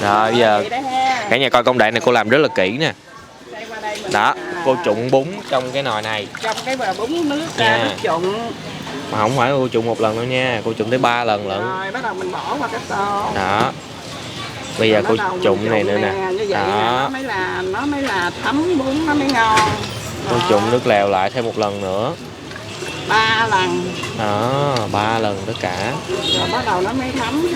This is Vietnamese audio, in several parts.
Rồi bây giờ cả nhà coi công đoạn này cô làm rất là kỹ nè. Đó, cô trụng bún trong cái nồi này. Trong cái bún nước ra nước trụng. Mà không phải cô trụng một lần đâu nha, cô trụng tới 3 lần lận. Rồi bắt đầu mình bỏ vào cái tô. Đó. Bây giờ cô trụng này nữa nè. Như vậy đó. Nó mới là thấm bún nó mới ngon. Cô trụng nước lèo lại thêm một lần nữa. 3 lần. Đó, 3 lần tất cả. Rồi bắt đầu nó mới thấm.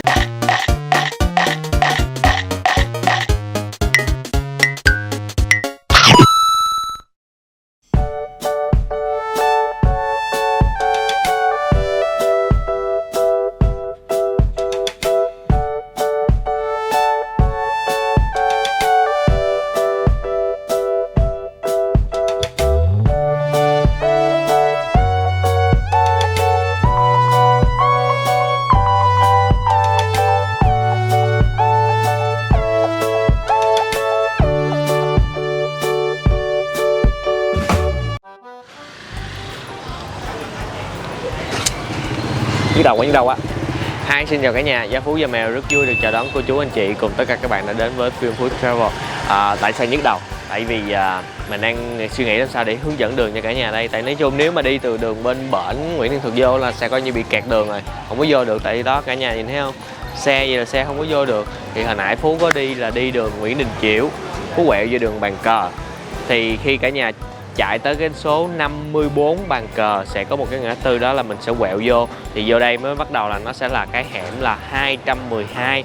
Nhức đầu quá, nhức đầu á. Xin chào cả nhà, Gia Phú Gia Mèo rất vui được chào đón cô chú anh chị cùng tất cả các bạn đã đến với Film Food Travel. Tại sao nhức đầu? Tại vì mình đang suy nghĩ làm sao để hướng dẫn đường cho cả nhà đây. Tại nói chung nếu mà đi từ đường bên bển Nguyễn Thiện Thuật vô là sẽ coi như bị kẹt đường rồi, không có vô được. Tại đó cả nhà nhìn thấy không, xe vậy là xe không có vô được. Thì hồi nãy Phú có đi là đi đường Nguyễn Đình Chiểu, Phú quẹo vô đường Bàn Cờ. Thì khi cả nhà chạy tới cái số 54 Bàn Cờ sẽ có một cái ngã tư, đó là mình sẽ quẹo vô. Thì vô đây mới bắt đầu là nó sẽ là cái hẻm là 212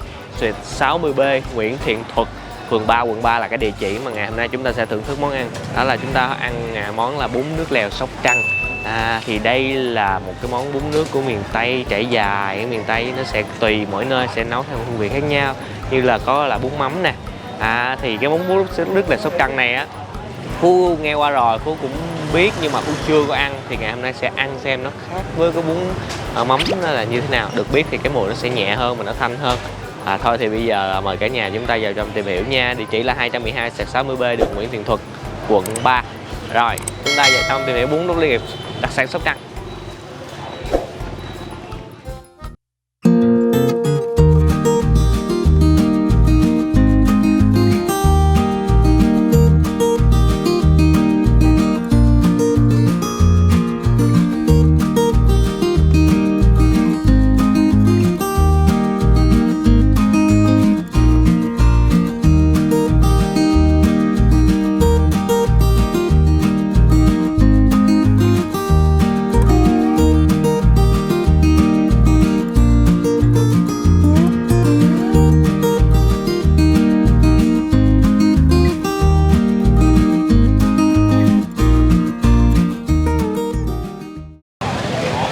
60B Nguyễn Thiện Thuật, phường 3 quận 3 là cái địa chỉ mà ngày hôm nay chúng ta sẽ thưởng thức món ăn. Đó là chúng ta ăn món là bún nước lèo Sóc Trăng. Thì đây là một cái món bún nước của miền Tây trải dài. Ở miền Tây nó sẽ tùy mỗi nơi sẽ nấu theo hương vị khác nhau, như là có là bún mắm nè. Thì cái món bún nước lèo Sóc Trăng này á, Phú nghe qua rồi, Phú cũng biết nhưng mà Phú chưa có ăn. Thì ngày hôm nay sẽ ăn xem nó khác với cái bún mắm nó là như thế nào. Được biết thì cái mùi nó sẽ nhẹ hơn mà nó thanh hơn. Thôi thì bây giờ mời cả nhà chúng ta vào trong tìm hiểu nha. Địa chỉ là 212/60B đường Nguyễn Thiện Thuật, quận 3. Rồi, chúng ta vào trong tìm hiểu bún nước lèo đặc sản Sóc Trăng.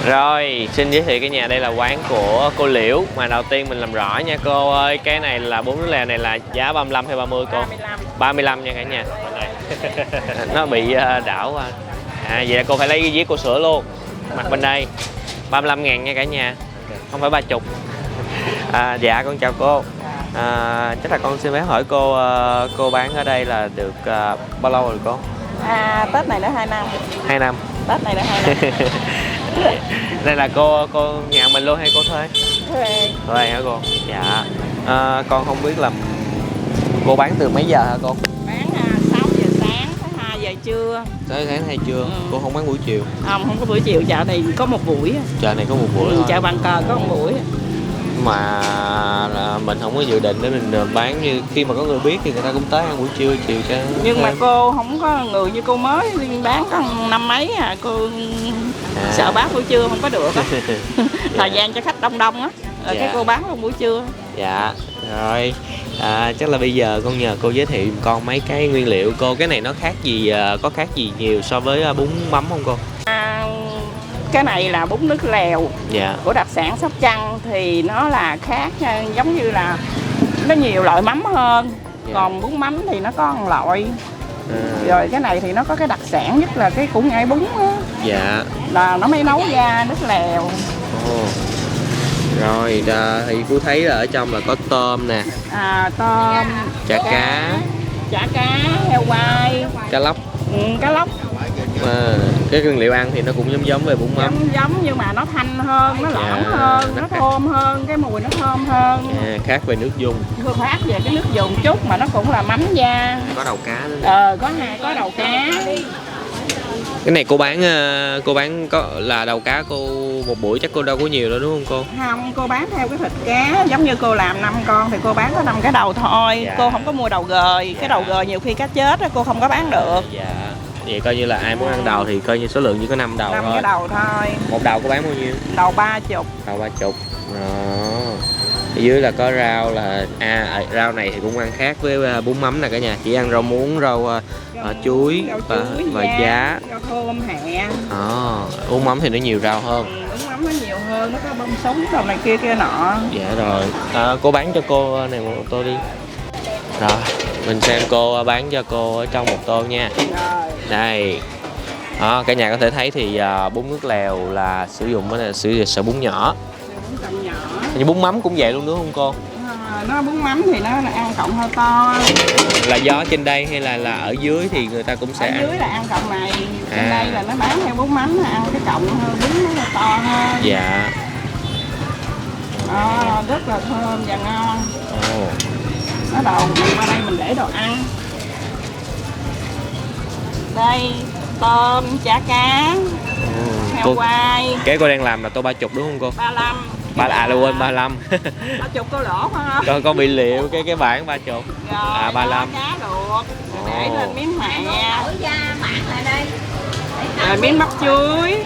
Rồi, xin giới thiệu cái nhà, đây là quán của cô Liễu. Mà đầu tiên mình làm rõ nha cô ơi, cái này là bún nước lèo này là giá 35 hay 30 cô? 35 nha cả nhà. Nó bị đảo qua. Vậy là cô phải lấy cái dĩa cô sửa luôn. Mặt bên đây 35.000 nha cả nhà, không phải 30. Dạ con chào cô. Chắc là con xin phép hỏi cô bán ở đây là được bao lâu rồi cô? Tết này nữa 2 năm. 2 năm. Tết này nữa 2 năm. Đây là cô nhà mình luôn hay cô thuê? Thuê hả cô? Dạ. Con không biết là cô bán từ mấy giờ hả cô? Bán 6 giờ sáng tới 2 giờ trưa. 6 giờ sáng 2 trưa. Cô không bán buổi chiều? Không có buổi chiều, chợ này có một buổi. Chợ này có một buổi thôi. Chợ Bàn Cờ có một buổi. Mà mình không có dự định để mình bán, như khi mà có người biết thì người ta cũng tới ăn buổi chiều cho. Nhưng mà cô không có người như cô mới bán có năm mấy cô sợ bán buổi trưa không có được á. Thời gian cho khách đông đông á, rồi cái cô bán luôn buổi trưa. Dạ rồi. Chắc là bây giờ con nhờ cô giới thiệu con mấy cái nguyên liệu cô. Cái này nó khác gì, có khác gì nhiều so với bún mắm không cô? Cái này là bún nước lèo của đặc sản Sóc Trăng, thì nó là khác, giống như là nó nhiều loại mắm hơn. Còn bún mắm thì nó có một loại. Rồi cái này thì nó có cái đặc sản nhất là cái củ nhai bún đó. Là nó mới nấu ra nước lèo. Rồi thì cô thấy là ở trong là có tôm nè, tôm, chả cá, heo quay, cá lóc, Cái nguyên liệu ăn thì nó cũng giống về bún mắm. Giống nhưng mà nó thanh hơn, nó loãng hơn, nó thơm hơn, cái mùi nó thơm hơn. Khác về nước dùng. Khác về cái nước dùng chút mà nó cũng là mắm da. Có đầu cá nữa. Có đầu cá. Cái này cô bán có là đầu cá cô một buổi chắc cô đâu có nhiều đâu đúng không cô? Không, cô bán theo cái thịt cá, giống như cô làm 5 con thì cô bán có 5 cái đầu thôi. Dạ. Cô không có mua đầu gời, cái đầu gời nhiều khi cá chết đó, cô không có bán được. Dạ. Vậy coi như là ai muốn ăn đầu thì coi như số lượng chỉ có 5 đầu 5 thôi. cái đầu thôi. Một đầu cô bán bao nhiêu? Đầu 30. Đầu 30. Đó. Ở dưới là có rau là rau này thì cũng ăn khác với bún mắm nè cả nhà, chỉ ăn rau muống, rau chuối và giá. Rau thơm hẹ. Bún mắm thì nó nhiều rau hơn. Bún mắm nó nhiều hơn, nó có bông sống đồ này kia nọ. Dạ rồi. Cô bán cho cô này một tô đi. Rồi, mình xem cô bán cho cô ở trong một tô nha. Rồi. Đây. Cả nhà có thể thấy thì bún nước lèo là sử dụng sợi bún nhỏ. Bún tầm nhỏ. Như bún mắm cũng vậy luôn đúng không cô? Nó bún mắm thì nó là ăn cộng hơi to. Là do trên đây hay là ở dưới thì người ta cũng sẽ ở dưới là ăn cộng này, trên đây là nó bán theo bún mắm, nó ăn cái cộng hơn, bún nó to hơn. Dạ. Rất là thơm và ngon. Nó đầu mình qua đây mình để đồ ăn. Đây tôm, chả cá, heo quay. Cái cô đang làm là tô 30 đúng không cô? 35. Quên 35. 30 cô lỗ không? Con bị liệu cái bảng 30. Rồi, 35. Cá luộc. Để lên miếng mẹ. Rồi miếng bắp chuối.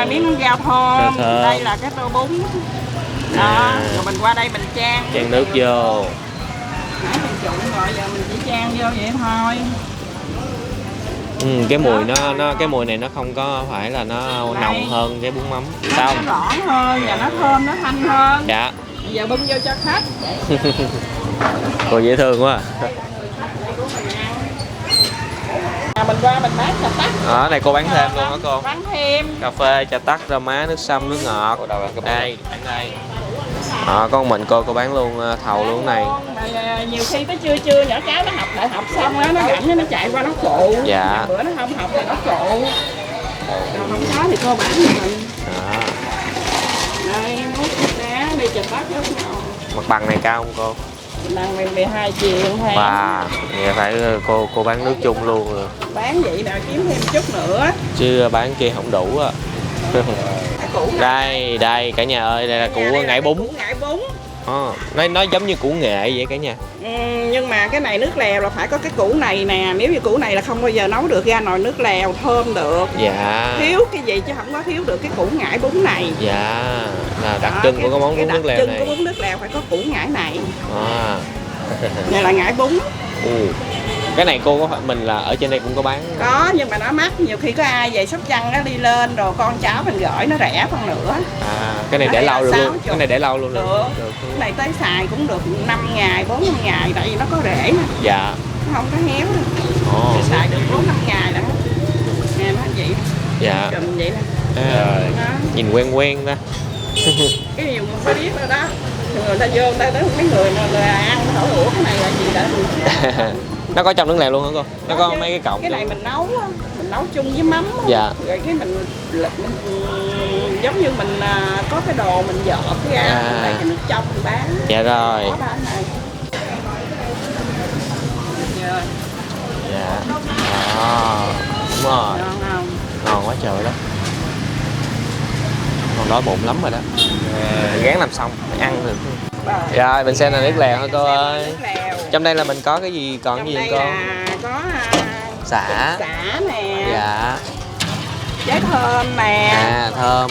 Miếng rau thơm. Đây là cái tô bún. Đó, rồi mình qua đây mình chan nước vô. nãy mình trụng rồi, giờ mình chỉ chan vô vậy thôi. Cái mùi cái mùi này nó không có phải là nó nồng hơn cái bún mắm. Sao? Nó rõ hơn và nó thơm, nó thanh hơn. Dạ. Giờ bưng vô cho khách. Cô dễ thương quá. Mình qua mình bán trà tắc. Ở này cô bán thêm luôn hả cô? Bán thêm. Cà phê, trà tắc, rau má, nước sâm, nước ngọt. Đây, bán đây. Con mình cô bán luôn thầu luôn này. Mà nhiều khi tới trưa nhỏ cháu nó học đại học xong đó, nó rảnh nó chạy qua nó phụ. Dạ. Bữa nó không học thì nó phụ. Còn không có thì cô bán cho mình. Đây, mút đá, đi trà tắc rất ngon. Mặt bằng này cao không cô? Bằng 12 triệu thôi. Vậy phải cô bán nước chung luôn rồi. Bán vậy nào kiếm thêm chút nữa. Chứ bán kia không đủ à. Đây cả nhà ơi, đây là củ ngải bún. Ngải bún. Nó giống như củ nghệ vậy cả nhà. Nhưng mà cái này nước lèo là phải có cái củ này nè, nếu như củ này là không bao giờ nấu được ra nồi nước lèo thơm được. Dạ. Thiếu cái gì chứ không có thiếu được cái củ ngải bún này. Dạ. Là đặc trưng của cái món bún nước lèo này. Đặc trưng của bún nước lèo phải có củ ngải này. Này là ngải bún. Cái này cô có mình là ở trên đây cũng có bán. Có nhưng mà nó mắc, nhiều khi có ai về Sóc Trăng nó đi lên rồi con cháu mình gửi nó rẻ phân nữa. Cái này để lâu được luôn. Cái này để lâu luôn được. Cái này tới xài cũng được 5 ngày, 4-5 ngày tại vì nó có rễ nè. Dạ. Nó không có héo đâu. Xài được 4-5 ngày đó. Nè nó vậy. Dạ. Chùm vậy nè. Nhìn quen ta. Cái nhiều mình phải biết rồi đó. Người ta vô người ta tới mấy người mà ăn hỏi ủa cái này là gì đã. Nó có trong nước lèo luôn hả cô? Nó có mấy cái cọng. Cái này mình nấu chung với mắm. Dạ. Rồi cái mình giống như mình có cái đồ mình dọt ra, lấy cái nước trong mình bán. Dạ rồi. Đó bán này. Dạ. Đúng rồi. Ngon không? Ngon quá trời đó. Còn đói bụng lắm rồi đó. Gán làm xong ăn được. Rồi mình xem là nước lèo hả cô ơi. Trong đây là mình có cái gì còn cái gì cô? Có Sả nè. Dạ. Trái thơm nè. Thơm.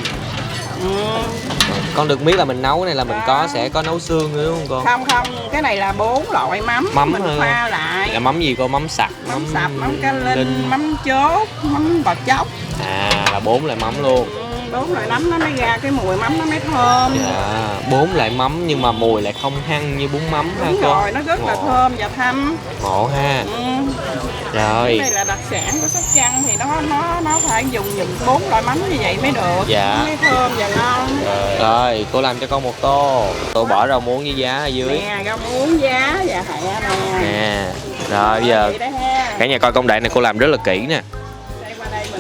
Con được biết là mình nấu cái này là mình sẽ có nấu xương nữa đúng không cô? Không, cái này là 4 loại mắm mình pha lại. Là mắm gì cô? Mắm sặc, mắm cá linh, mắm chốt, mắm bò chóc. Là 4 loại mắm luôn. 4 loại mắm nó mới ra cái mùi mắm nó mới thơm. Dạ, 4 loại mắm nhưng mà mùi lại không hăng như bún mắm ha cô. Đúng rồi, nó rất là thơm và thanh. Ngộ ha. Rồi. Cái này là đặc sản của Sóc Trăng thì nó phải dùng 4 loại mắm như vậy mới được. Dạ. Mới thơm và ngon. Rồi, cô làm cho con một tô. Tôi bỏ rau muống với giá ở dưới. Nè, rau muống, giá và hẹ nè. Rồi bây giờ cả nhà coi công đoạn này cô làm rất là kỹ nè.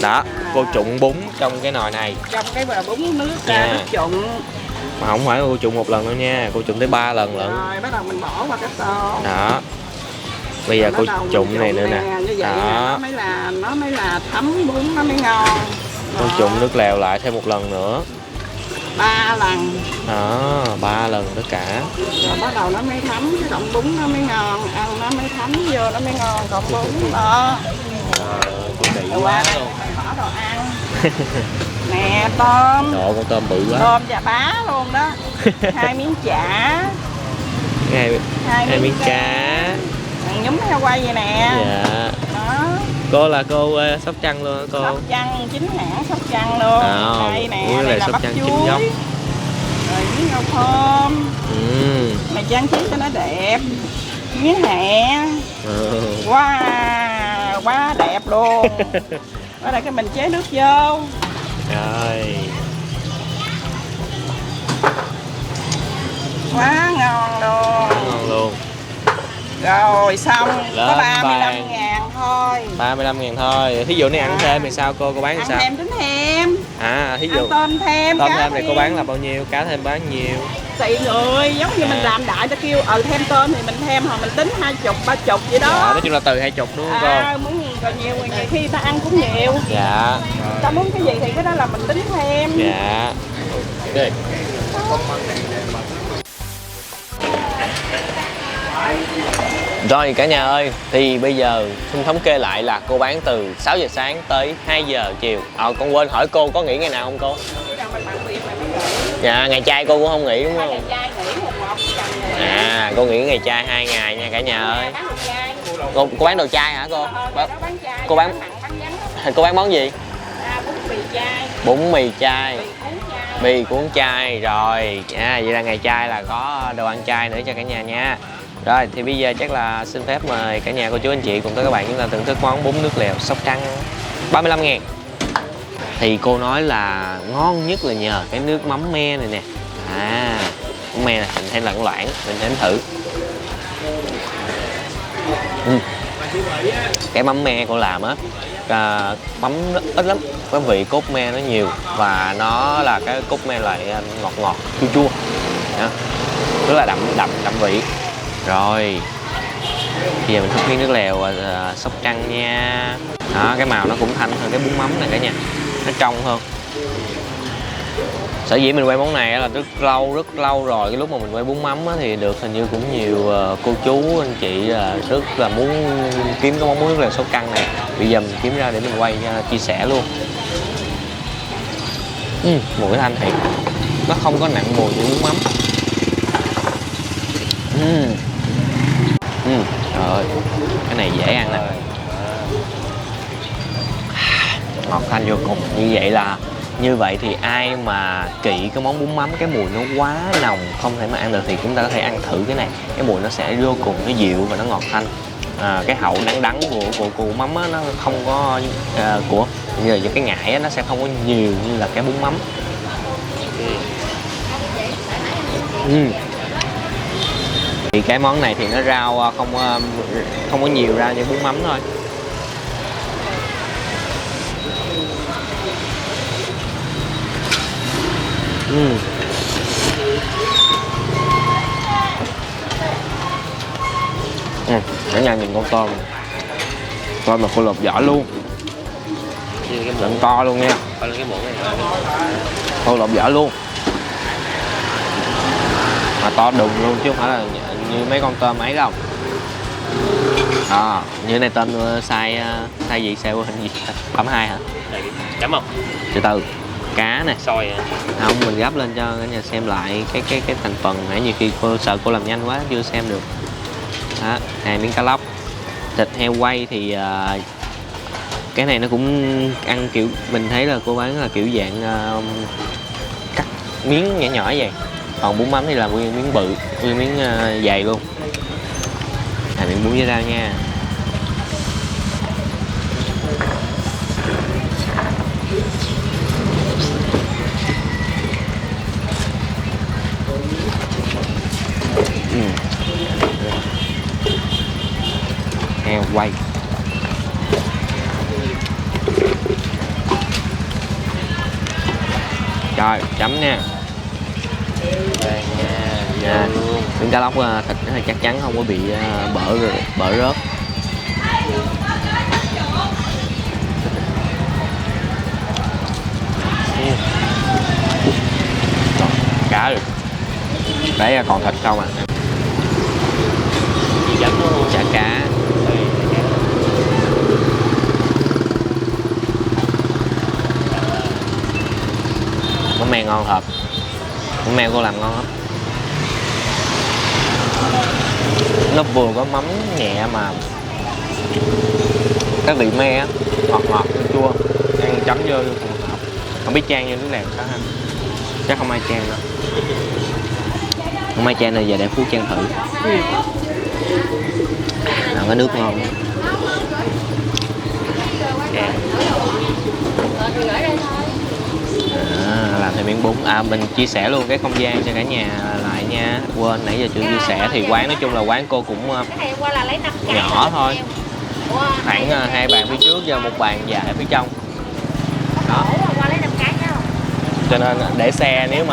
Đó, cô trụng bún trong cái nồi này. Trong cái bờ bún nước Nha. nước trụng. Mà không phải cô trụng một lần đâu nha, cô trụng tới 3 lần lận. Rồi bắt đầu mình bỏ qua cái tô. Đó. Bây giờ cô trụng này nữa nè. Như vậy Đó. nó mới là thấm bún, nó mới ngon. Cô trụng nước lèo lại thêm một lần nữa. 3 lần. Đó, 3 lần tất cả. Rồi bắt đầu nó mới thấm, cái cọng bún nó mới ngon, ăn nó mới thấm vô nó mới ngon cọng bún đó. Cô bị Rồi quá đây luôn. bỏ đồ ăn. Nè tôm. Trời ơi, con tôm bự quá. Tôm và bá luôn đó. 2 miếng chả. Hai miếng cá. Nhúm heo quay vậy nè. Dạ. Đó. Cô là cô Sóc Trăng luôn hả cô? Sóc Trăng, chính hãng Sóc Trăng luôn. Đây nè, Ui, đây là Sóc bắp Trăng chuối. chính gốc. Rồi miếng rau thơm. Mày trang trí cho nó đẹp. Miếng hẹ. Wow, quá đẹp luôn. Ở đây cái mình chế nước vô. Rồi. Quá ngon luôn. Ngon luôn. Rồi xong, Lên có 35 bàn. ngàn thôi. 35.000 thôi. Thí dụ này ăn thêm thì sao cô bán thì Ăn sao? thêm tính thêm. Thí Ăn dụ tôm thêm, tôm cá thêm này cô bán là bao nhiêu? Cá thêm bán nhiều. tùy người, giống như mình làm đại ta kêu thêm tôm thì mình thêm, hoặc mình tính 20, 30 vậy đó. Dạ, nói chung là từ 20 đúng không cô? Muốn còn nhiều khi ta ăn cũng nhiều. Dạ. Ta muốn cái gì thì cái đó là mình tính thêm. Dạ. Ok. Rồi cả nhà ơi, thì bây giờ Xuân thống kê lại là cô bán từ 6 giờ sáng tới 2 giờ chiều. Con quên hỏi cô có nghỉ ngày nào không cô? Dạ, ngày chay cô cũng không nghỉ đúng không? Cô nghỉ ngày chay 2 ngày nha cả nhà ơi. Cô bán đồ chay hả cô? Cô bán cô bán món gì? Bún mì chay. Mì cuốn chay rồi. Vậy là ngày chay là có đồ ăn chay nữa cho cả nhà nha. Rồi thì bây giờ chắc là xin phép mời cả nhà cô chú anh chị cùng tới các bạn chúng ta thưởng thức món bún nước lèo Sóc Trăng 35.000. Thì cô nói là ngon nhất là nhờ cái nước mắm me này nè. Mắm me này mình thấy lẫn loãng, mình nếm thử. Cái mắm me cô làm á, mắm nó ít lắm, cái vị cốt me nó nhiều và nó là cái cốt me loại ngọt ngọt chua chua đó. Rất là đậm vị. Rồi bây giờ mình thúc miếng nước lèo Sóc Trăng nha. Đó, cái màu nó cũng thanh hơn cái bún mắm này cả nhà, nó trong hơn. Sở dĩ mình quay món này là rất lâu rồi. Cái lúc mà mình quay bún mắm thì được hình như cũng nhiều cô chú anh chị rất là muốn kiếm cái món bún nước lèo Sóc Trăng này. Bây giờ mình kiếm ra để mình quay chia sẻ luôn. Mùi thanh thiệt, nó không có nặng mùi như bún mắm. Trời ơi, cái này dễ ăn nè, ngọt thanh vô cùng. Như vậy thì ai mà kỵ cái món bún mắm, cái mùi nó quá nồng không thể mà ăn được thì chúng ta có thể ăn thử cái này. Cái mùi nó sẽ vô cùng, nó dịu và nó ngọt thanh. Cái hậu đắng của mắm á, nó không có như là cái ngải á, nó sẽ không có nhiều như là cái bún mắm. Thì cái món này thì nó rau không có nhiều rau như bún mắm thôi. Cả nhà nhìn con tôm mà cô lột vỏ luôn, lẫn to luôn nha. Cô lột vỏ luôn mà to đùng luôn chứ không phải là như mấy con tôm ấy đâu. Như này tôm size gì, size hình gì, 32 hả? Chấm không? Từ từ. Cá nè, Xôi không, mình gấp lên cho cả nhà xem lại cái thành phần nãy, nhiều khi cô sợ cô làm nhanh quá chưa xem được. Đó, 2 miếng cá lóc. Thịt heo quay thì cái này nó cũng ăn kiểu, mình thấy là cô bán là kiểu dạng cắt miếng nhỏ nhỏ vậy. Còn bún mắm thì là nguyên miếng bự, nguyên miếng dày luôn. Miếng bún với rau nha. Heo quay. Rồi chấm nha. Đây nha. Miếng cá lóc thịt nó chắc chắn không có bị bở rớt. Cá được. Đấy còn thịt không à. Chấm luôn. Chả cá. Món me ngon thật. Món me cô làm ngon lắm. Nó vừa có mắm nhẹ mà cái vị me á, ngọt ngọt chua, ăn chấm vô cùng hợp. Không biết chan vô nước lèo sao ha? Chắc không ai chan đâu. Không ai chan này giờ để Phú chan thử. Làm cái nước ngon. Làm thêm miếng bún. Mình chia sẻ luôn cái không gian cho cả nhà lại nha. Quên nãy giờ chưa chia sẻ thì quán nói chung là quán cô cũng nhỏ thôi. Khoảng 2 bàn phía trước và 1 bàn dài ở phía trong. Đó. Cho nên để xe nếu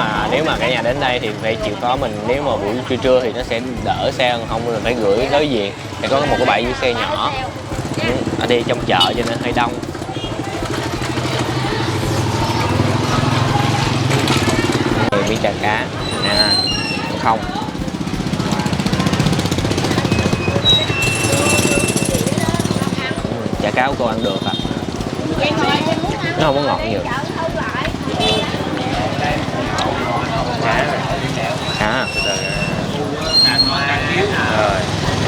mà cả nhà đến đây thì phải chịu khó mình, nếu mà buổi trưa thì nó sẽ đỡ xe hơn, không là phải gửi đối diện. Thì có một cái bãi giữ xe nhỏ. Ở đây trong chợ cho nên hơi đông. Miếng chả cá nè, không chả cá của cô ăn được à, nó không có ngọt nhiều.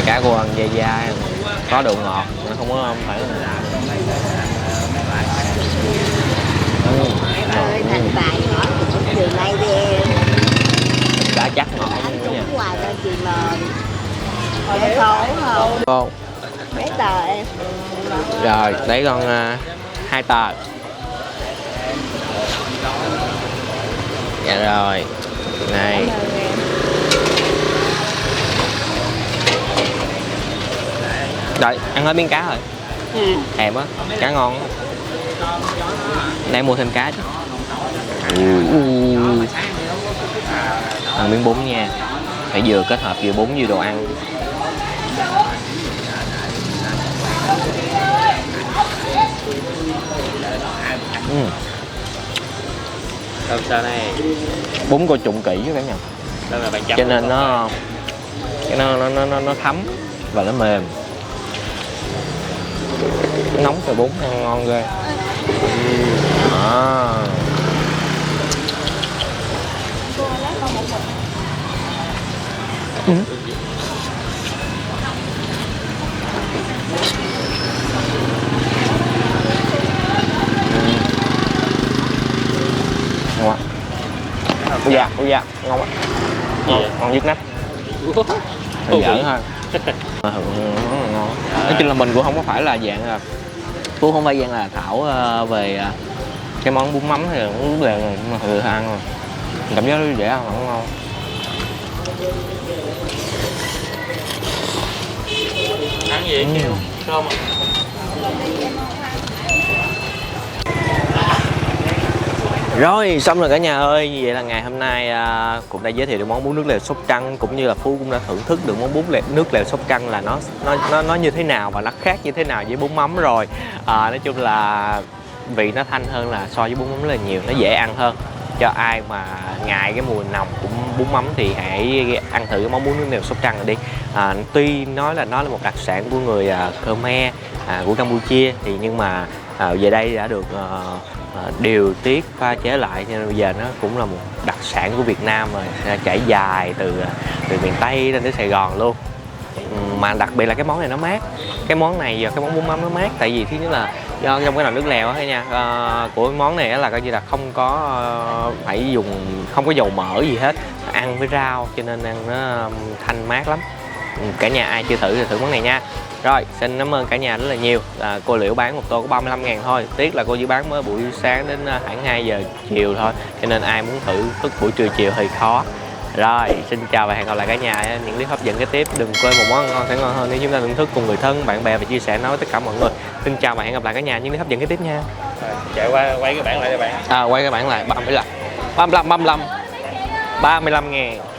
Cá cô ăn dai dai, có độ ngọt, nó không có phải thành bài ngõ từ nay đi đã chắc ngọt nữa nha. ngoài ra chị mời để thấu không Cô mấy tờ em rồi đấy con 2 tờ. Dạ rồi này rồi ăn hết miếng cá rồi. Thèm á, cá ngon á. Để mua thêm cá chứ. Ăn miếng bún nha, phải vừa kết hợp vừa bún vừa đồ ăn. Làm sao này? Bún cô trụng kỹ với cả nhà. Đây là bạn chấm. Cho nên nó thấm và nó mềm. Nóng rồi bún ăn ngon ghê. Ngon quá. Dạ, ngon quá. Ngon nhất nách. Giỡn thôi. Ngon. Nói chung là mình cũng không có phải là dạng là Phú không phải dạng là thảo về cái món bún mắm hay là bún lèo này, mà thử ăn rồi cảm giác nó dễ ăn, không ngon. Ăn gì kêu không? Rồi xong rồi cả nhà ơi, như vậy là ngày hôm nay cũng đã giới thiệu được món bún nước lèo Sóc Trăng, cũng như là Phú cũng đã thưởng thức được món bún nước lèo Sóc Trăng là nó như thế nào và nó khác như thế nào với bún mắm rồi. Nói chung là vị nó thanh hơn là so với bún mắm là nhiều, nó dễ ăn hơn. Cho ai mà ngại cái mùi nồng của bún mắm thì hãy ăn thử cái món bún nước lèo Sóc Trăng này đi. Tuy nói là nó là một đặc sản của người Khmer, của Campuchia, thì nhưng mà về đây đã được điều tiết pha chế lại, cho nên bây giờ nó cũng là một đặc sản của Việt Nam rồi, trải dài từ miền Tây lên tới Sài Gòn luôn. Mà đặc biệt là cái món này nó mát. Cái món này giờ cái món bún mắm nó mát, tại vì thứ nhất là do trong cái nồi nước lèo á nha, của món này là coi như là không có phải dùng, không có dầu mỡ gì hết, ăn với rau cho nên ăn nó thanh mát lắm. Cả nhà ai chưa thử thì thử món này nha. Rồi, xin cảm ơn cả nhà rất là nhiều. Cô Liễu bán một tô có 35.000 thôi. Tiếc là cô chỉ bán mới buổi sáng đến khoảng 2 giờ chiều thôi. Cho nên ai muốn thử thức buổi trưa chiều hơi khó. Rồi, xin chào và hẹn gặp lại cả nhà những clip hấp dẫn kế tiếp. Đừng quên một món ngon sẽ ngon hơn nếu chúng ta thưởng thức cùng người thân, bạn bè và chia sẻ nói với tất cả mọi người. Xin chào và hẹn gặp lại cả nhà những clip hấp dẫn kế tiếp nha. Chạy qua quay cái bản lại cho bạn. Quay cái bản lại, bấm lại. 35 35 35 ngàn.